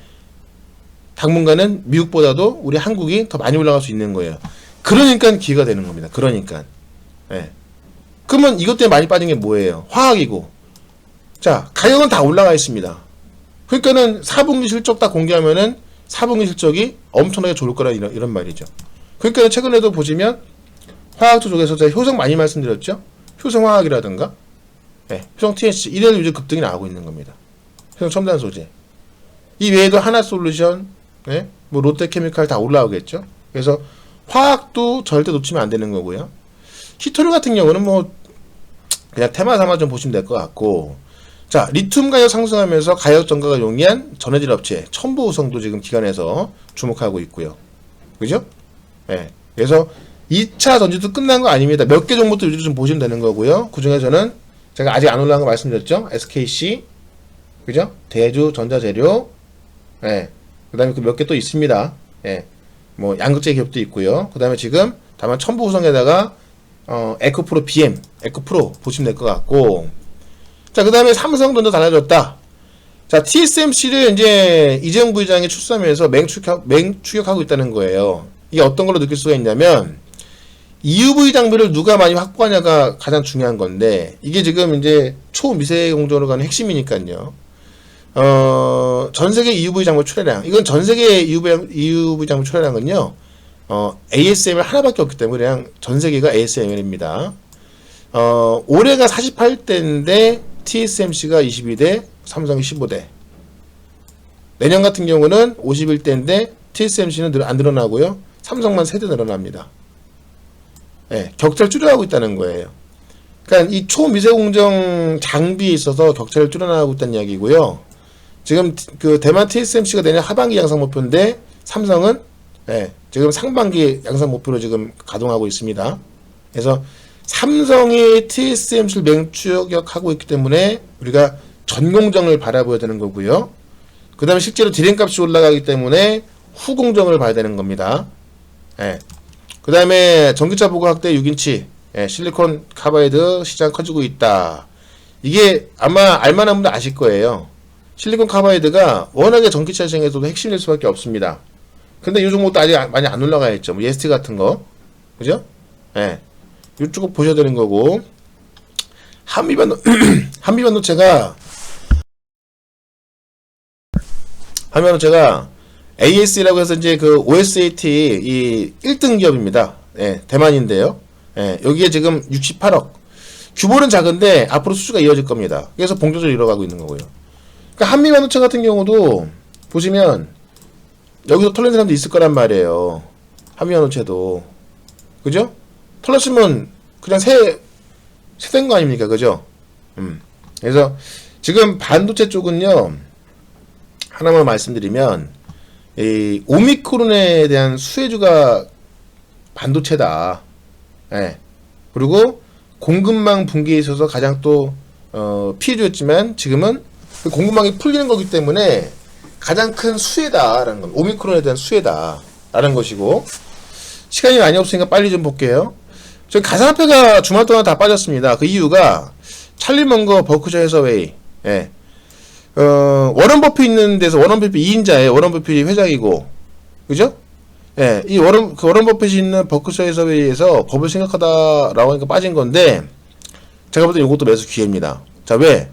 당분간은 미국보다도 우리 한국이 더 많이 올라갈 수 있는 거예요. 그러니까 기회가 되는 겁니다. 그러니까. 예. 그러면 이것 때문에 많이 빠진 게 뭐예요? 화학이고. 자, 가격은 다 올라가 있습니다. 그러니까는 4분기 실적 딱 공개하면은 4분기 실적이 엄청나게 좋을 거라 이런 말이죠. 그러니까 최근에도 보시면 화학주 쪽에서 제가 효성 많이 말씀드렸죠? 효성화학이라든가 효성 TH 이래도 요즘 급등이 나오고 있는 겁니다. 효성 첨단 소재. 이 외에도 하나솔루션, 뭐 롯데케미칼 다 올라오겠죠? 그래서 화학도 절대 놓치면 안 되는 거고요. 히토류 같은 경우는 뭐 그냥 테마 삼아 좀 보시면 될 것 같고, 자, 리튬 가격 상승하면서 가격 전가가 용이한 전해질 업체 첨보우성도 지금 기관에서 주목하고 있고요. 그죠? 예. 그래서 2차 전지도 끝난 거 아닙니다. 몇 개 정도부터 요즘 좀 보시면 되는 거고요. 그 중에서는 제가 아직 안 올라간 거 말씀드렸죠. SKC, 그죠? 대주 전자재료, 예. 그 다음에 그 몇 개 또 있습니다. 예. 뭐 양극재 기업도 있고요. 그 다음에 지금 다만 첨보우성에다가 에코프로 BM, 에코프로 보시면 될 것 같고, 자, 그 다음에 삼성전자 달라졌다. 자, TSMC를 이제 이재용 부회장이 출소하면서 맹추격하고 있다는 거예요. 이게 어떤 걸로 느낄 수가 있냐면 EUV 장비를 누가 많이 확보하냐가 가장 중요한 건데, 이게 지금 이제 초미세 공정으로 가는 핵심이니까요. 전 세계 EUV 장비 출하량, 이건 전 세계 EUV 장비 출하량은요, ASML 하나밖에 없기 때문에 그냥 전 세계가 ASML입니다. 올해가 48대인데 TSMC가 22대, 삼성이 15대. 내년 같은 경우는 51대인데 TSMC는 안 늘어나고요. 삼성만 3대 늘어납니다. 네, 격차를 줄여가고 있다는 거예요. 그러니까 이 초미세공정 장비에 있어서 격차를 줄여나가고 있다는 이야기고요. 지금 그 대만 TSMC가 내년 하반기 양상 목표인데 삼성은 지금 상반기 양상 목표로 지금 가동하고 있습니다. 그래서 삼성이 TSMC를 맹추격하고 있기 때문에 우리가 전공정을 바라봐야 되는 거고요. 그 다음에 실제로 디램값이 올라가기 때문에 후공정을 봐야 되는 겁니다. 그 다음에 전기차 보고 확대 6인치 실리콘 카바이드 시장 커지고 있다. 이게 아마 알만한 분들 아실 거예요. 실리콘 카바이드가 워낙에 전기차 시장에서도 핵심일 수밖에 없습니다. 근데 이 종목도 아직 많이 안 올라가 있죠. 뭐 예스티 같은 거, 그죠? 이쪽 보셔야 되는 거고, 한미반도체가 AS라고 해서 이제 그 OSAT 이 1등 기업입니다. 대만인데요. 여기에 지금 68억. 규모는 작은데 앞으로 수주가 이어질 겁니다. 그래서 본격적으로 이뤄가고 있는 거고요. 그러니까 한미 반도체 같은 경우도 보시면 여기서 털린 사람도 있을 거란 말이에요. 한미 반도체도. 그죠? 털렸으면 그냥 새된 거 아닙니까? 그죠? 그래서 지금 반도체 쪽은요, 하나만 말씀드리면, 이 오미크론에 대한 수혜주가 반도체다. 예. 그리고 공급망 붕괴에 있어서 가장 또 피해주였지만 지금은 그 공급망이 풀리는 거기 때문에 가장 큰 수혜다라는 건 오미크론에 대한 수혜다라는 것이고, 시간이 많이 없으니까 빨리 좀 볼게요. 저희 가상화폐가 주말 동안 다 빠졌습니다. 그 이유가 찰리 먼거 버크셔 해서웨이, 예. 워런 버핏 있는 데서 워런 버핏 2인자예요. 워런 버핏이 회장이고, 그죠? 예, 이 워런 버핏이 있는 버크셔 해서웨이에서 법을 생각하다라고 하니까 빠진 건데, 제가 볼 때 이것도 매수 기회입니다. 자, 왜?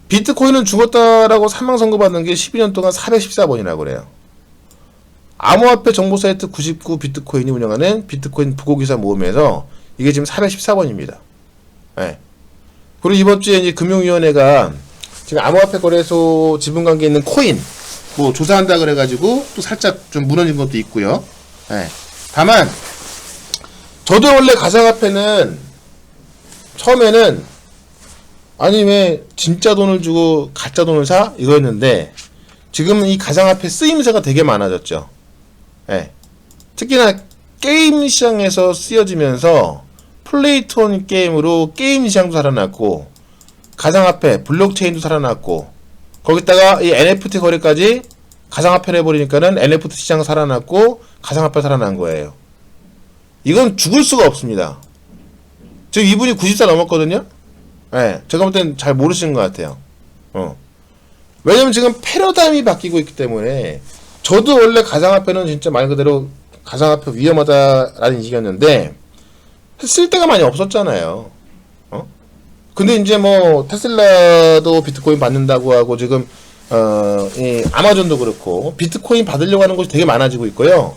비트코인은 죽었다라고 사망 선고받는 게 12년 동안 414번이라고 그래요. 암호화폐 정보 사이트 99 비트코인이 운영하는 비트코인 부고기사 모험에서 이게 지금 414번입니다. 예. 그리고 이번 주에 이제 금융위원회가 지금 암호화폐 거래소 지분 관계 있는 코인 뭐 조사한다 그래가지고 또 살짝 좀 무너진 것도 있고요. 예. 다만 저도 원래 가상화폐는 처음에는 아니 왜 진짜 돈을 주고 가짜 돈을 사? 이거였는데 지금은 이 가상화폐 쓰임새가 되게 많아졌죠. 예. 특히나 게임 시장에서 쓰여지면서 플레이 투 원 게임으로 게임 시장도 살아났고 가상화폐, 블록체인도 살아났고 거기다가 이 NFT 거래까지 가상화폐를 해버리니까는 NFT 시장 살아났고 가상화폐 살아난 거예요. 이건 죽을 수가 없습니다. 지금 이분이 90살 넘었거든요. 예, 제가 볼 땐 잘 모르시는 것 같아요. 왜냐면 지금 패러다임이 바뀌고 있기 때문에 저도 원래 가상화폐는 진짜 말 그대로 가상화폐 위험하다라는 인식이었는데 쓸 데가 많이 없었잖아요. 근데 이제 뭐 테슬라도 비트코인 받는다고 하고 지금 이 아마존도 그렇고 비트코인 받으려고 하는 곳이 되게 많아지고 있고요.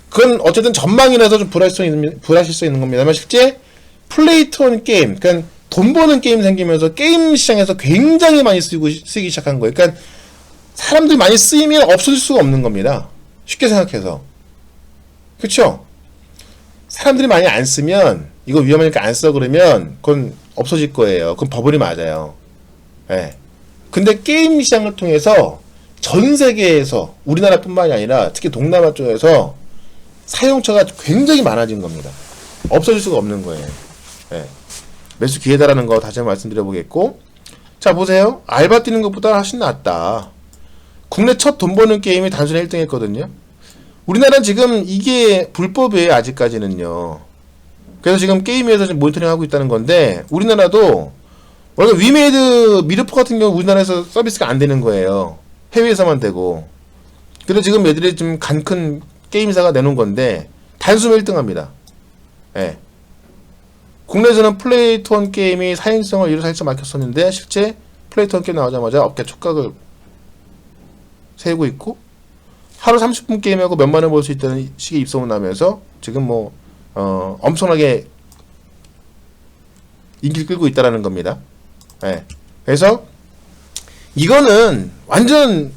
그건 어쨌든 전망이라서 좀 불하실 수 있는 겁니다만 실제 플레이 투 원 게임, 그러니까 돈 버는 게임 생기면서 게임 시장에서 굉장히 많이 쓰기 시작한 거예요. 그러니까 사람들이 많이 쓰이면 없어질 수가 없는 겁니다. 쉽게 생각해서. 그쵸? 사람들이 많이 안 쓰면 이거 위험하니까 안 써 그러면 그건 없어질 거예요. 그건 버블이 맞아요. 예. 근데 게임 시장을 통해서 전 세계에서 우리나라뿐만이 아니라 특히 동남아 쪽에서 사용처가 굉장히 많아진 겁니다. 없어질 수가 없는 거예요. 예. 매수 기회다라는 거 다시 한번 말씀드려 보겠고, 자 보세요. 알바 뛰는 것보다 훨씬 낫다. 국내 첫 돈 버는 게임이 단순히 1등 했거든요. 우리나라는 지금 이게 불법이에요. 아직까지는요. 그래서 지금 게임에서 지금 모니터링 하고 있다는 건데 우리나라도 원래 위메이드 미르포 같은 경우 우리나라에서 서비스가 안 되는 거예요. 해외에서만 되고. 그래서 지금 얘들이 좀 간 큰 게임사가 내놓은 건데 단숨에 1등 합니다. 예. 국내에서는 플레이 투 원 게임이 사행성을 이루 살짝 막혔었는데 실제 플레이 투 원 게임 나오자마자 업계 촉각을 세우고 있고 하루 30분 게임하고 몇만 원 벌 수 있다는 식의 입소문 나면서 지금 뭐 엄청나게 인기를 끌고 있다라는 겁니다. 예. 그래서 이거는 완전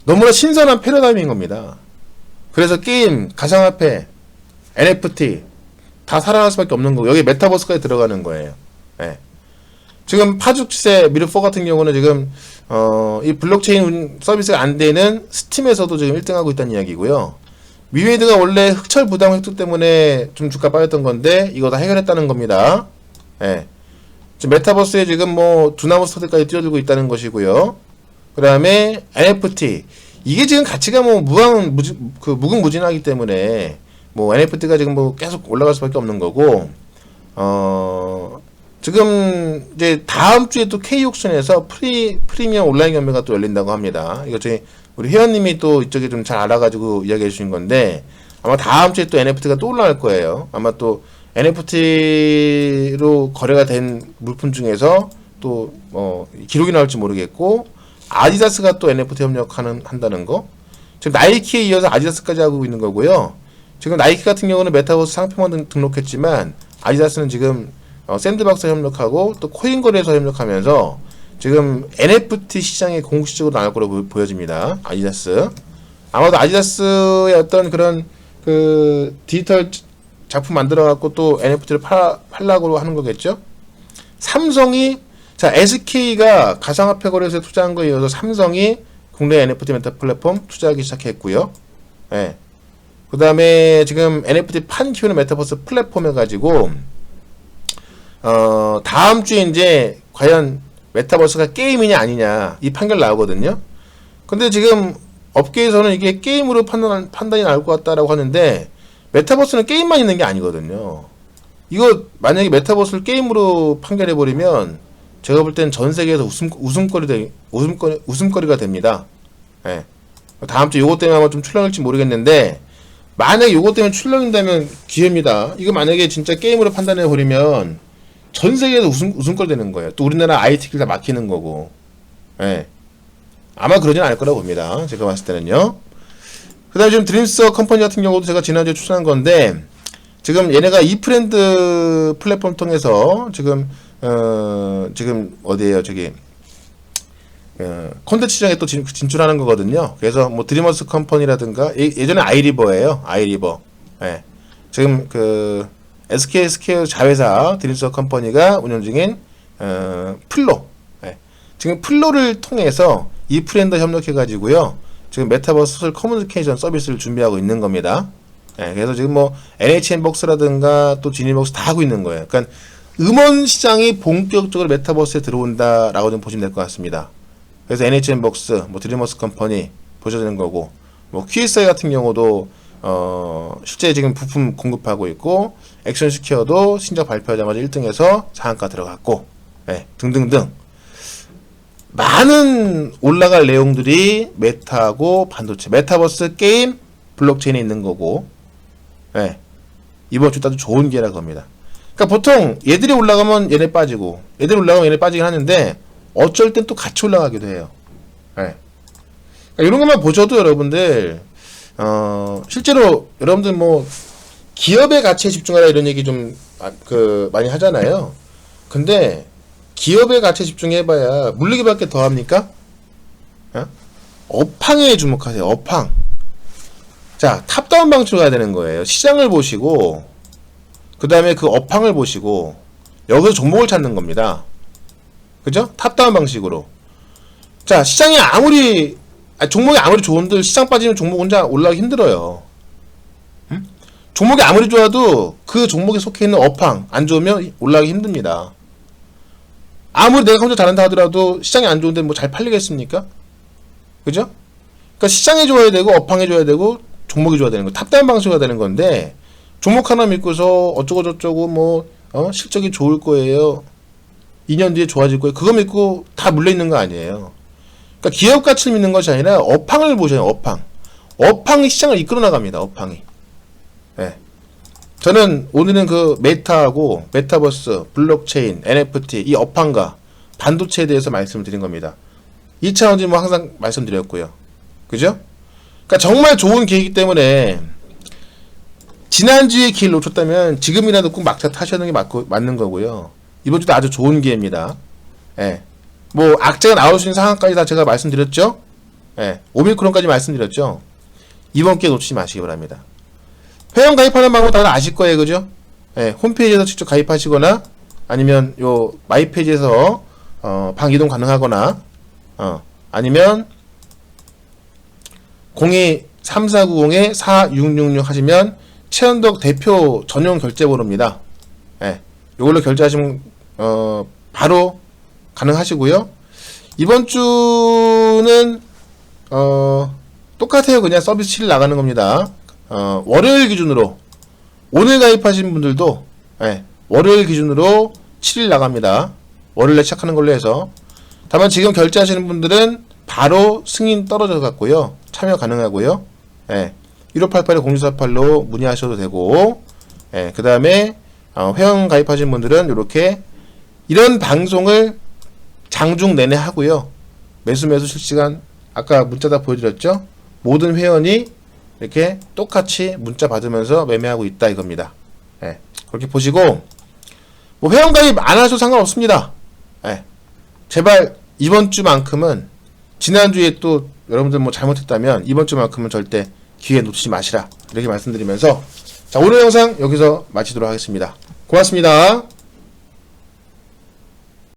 너무나 신선한 패러다임인 겁니다. 그래서 게임, 가상화폐, NFT 다 살아날 수밖에 없는 거고 여기 메타버스까지 들어가는 거예요. 예. 지금 파죽지세 미르4 같은 경우는 지금 이 블록체인 서비스가 안 되는 스팀에서도 지금 1등하고 있다는 이야기고요. 위메이드가 원래 흑철 부당 획득 때문에 좀 주가 빠졌던 건데 이거 다 해결했다는 겁니다. 예. 지금 메타버스에 지금 뭐 두나무 스토리까지 뛰어들고 있다는 것이고요. 그 다음에 NFT 이게 지금 가치가 뭐 무궁무진하기 때문에 뭐 NFT가 지금 뭐 계속 올라갈 수밖에 없는 거고 지금 이제 다음 주에 또 K옥션에서 프리미엄 온라인 경매가 또 열린다고 합니다. 이거 저희 우리 회원님이 또 이쪽에 좀 잘 알아가지고 이야기해 주신 건데 아마 다음 주에 또 NFT가 또 올라갈 거예요. 아마 또 NFT로 거래가 된 물품 중에서 또 기록이 나올지 모르겠고 아디다스가 또 NFT 한다는 거. 지금 나이키에 이어서 아디다스까지 하고 있는 거고요. 지금 나이키 같은 경우는 메타버스 상표만 등록했지만 아디다스는 지금 샌드박스 협력하고 또 코인 거래소 협력하면서 지금 NFT 시장에 공식적으로 나올 거로 보여집니다. 아디다스. 아마도 아디다스의 어떤 그런 그 디지털 작품 만들어 갖고 또 NFT를 팔라고 하는 거겠죠? 삼성이, 자, SK가 가상화폐 거래소에 투자한 거에 이어서 삼성이 국내 NFT 메타 플랫폼 투자하기 시작했고요. 예. 그 다음에 지금 NFT 판 키우는 메타버스 플랫폼 해가지고, 다음 주에 이제 과연 메타버스가 게임이냐 아니냐 이 판결 나오거든요. 근데 지금 업계에서는 이게 게임으로 판단이 나올 것 같다라고 하는데, 메타버스는 게임만 있는 게 아니거든요. 이거 만약에 메타버스를 게임으로 판결해버리면 제가 볼 땐 전 세계에서 웃음거리가 됩니다. 예. 다음 주 요거 때문에 아마 좀 출렁일지 모르겠는데, 만약에 요거 때문에 출렁인다면 기회입니다. 이거 만약에 진짜 게임으로 판단해버리면 전 세계에서 웃음거리 되는 거예요. 또 우리나라 IT길 다 막히는 거고. 예. 아마 그러진 않을 거라고 봅니다. 제가 봤을 때는요. 그 다음에 지금 드림스 컴퍼니 같은 경우도 제가 지난주에 추천한 건데, 지금 얘네가 이프렌드 플랫폼 통해서 지금 어디에요? 저기, 콘텐츠 시장에 또 진출하는 거거든요. 그래서 뭐 드리머스 컴퍼니라든가, 예전에 아이리버예요. 아이리버. 예. 지금 그, SK 스퀘어 자회사 드림스 컴퍼니가 운영 중인, 플로. 예. 지금 플로를 통해서 이프렌드 협력해가지고요. 지금 메타버스 소셜 커뮤니케이션 서비스를 준비하고 있는 겁니다. 예, 그래서 지금 뭐 NHN벅스라든가 또 지니벅스 다 하고 있는 거예요. 그러니까 음원 시장이 본격적으로 메타버스에 들어온다라고 좀 보시면 될 것 같습니다. 그래서 NHN벅스, 뭐 드리머스 컴퍼니 보셔야 되는 거고, 뭐 QSI 같은 경우도 실제 지금 부품 공급하고 있고, 액션스퀘어도 신작 발표하자마자 1등해서 상한가 들어갔고, 예, 등등등. 많은 올라갈 내용들이 메타하고 반도체, 메타버스 게임, 블록체인에 있는 거고, 예. 이번 주 따도 좋은 기회라고 합니다. 그러니까 보통 얘들이 올라가면 얘네 빠지고, 얘들이 올라가면 얘네 빠지긴 하는데, 어쩔 땐 또 같이 올라가기도 해요. 예. 그러니까 이런 것만 보셔도 여러분들, 실제로 여러분들 뭐, 기업의 가치에 집중하라 이런 얘기 좀, 많이 하잖아요. 근데, 기업의 가치에 집중해봐야 물리기밖에 더 합니까? 업황에 주목하세요. 업황. 자, 탑다운 방식으로 가야 되는 거예요. 시장을 보시고, 그 다음에 그 업황을 보시고, 여기서 종목을 찾는 겁니다. 그죠? 탑다운 방식으로. 자, 시장이 종목이 아무리 좋은들 시장 빠지면 종목 혼자 올라가기 힘들어요. 응? 종목이 아무리 좋아도 그 종목에 속해 있는 업황 안 좋으면 올라가기 힘듭니다. 아무리 내가 혼자 잘한다 하더라도 시장이 안 좋은데 뭐 잘 팔리겠습니까? 그죠? 그러니까 시장이 좋아야 되고 업황이 좋아야 되고 종목이 좋아야 되는 거, 탑다운 방식으로 되는 건데, 종목 하나 믿고서 어쩌고 저쩌고 뭐 실적이 좋을 거예요, 2년 뒤에 좋아질 거예요, 그거 믿고 다 물려있는 거 아니에요. 그러니까 기업 가치를 믿는 것이 아니라 업황을 보셔요. 업황이 시장을 이끌어 나갑니다. 업황이. 네. 저는 오늘은 그 메타하고 메타버스, 블록체인, NFT 이 업황과 반도체에 대해서 말씀을 드린 겁니다. 2차원지 뭐 항상 말씀드렸고요. 그죠? 그러니까 정말 좋은 기회이기 때문에 지난주에 기회를 놓쳤다면 지금이라도 꼭 막차 타시는 게 맞는 거고요. 이번 주도 아주 좋은 기회입니다. 예. 뭐 악재가 나올 수 있는 상황까지 다 제가 말씀드렸죠. 예. 오미크론까지 말씀드렸죠. 이번 기회 놓치지 마시기 바랍니다. 회원 가입하는 방법 다들 아실 거예요. 그죠? 예. 홈페이지에서 직접 가입하시거나 아니면 요 마이페이지에서 방 이동 가능하거나 아니면 02-3490-4666 하시면 최현덕 대표 전용 결제번호입니다. 예. 요걸로 결제하시면 바로 가능하시고요. 이번 주는 똑같아요. 그냥 서비스 7일 나가는 겁니다. 월요일 기준으로 오늘 가입하신 분들도 월요일 기준으로 7일 나갑니다. 월요일에 시작하는 걸로 해서, 다만 지금 결제하시는 분들은 바로 승인 떨어져 갖고요, 참여 가능하고요. 1588-0648로 문의하셔도 되고, 그 다음에 회원 가입하신 분들은 이렇게 이런 방송을 장중 내내 하고요. 매수 실시간 아까 문자 다 보여드렸죠. 모든 회원이 이렇게 똑같이 문자 받으면서 매매하고 있다 이겁니다. 그렇게 보시고, 뭐 회원 가입 안 하셔도 상관없습니다. 예. 제발 이번 주만큼은 지난주에 또 여러분들 뭐 잘못했다면 이번 주만큼은 절대 기회 놓치지 마시라 이렇게 말씀드리면서 자 오늘 영상 여기서 마치도록 하겠습니다. 고맙습니다.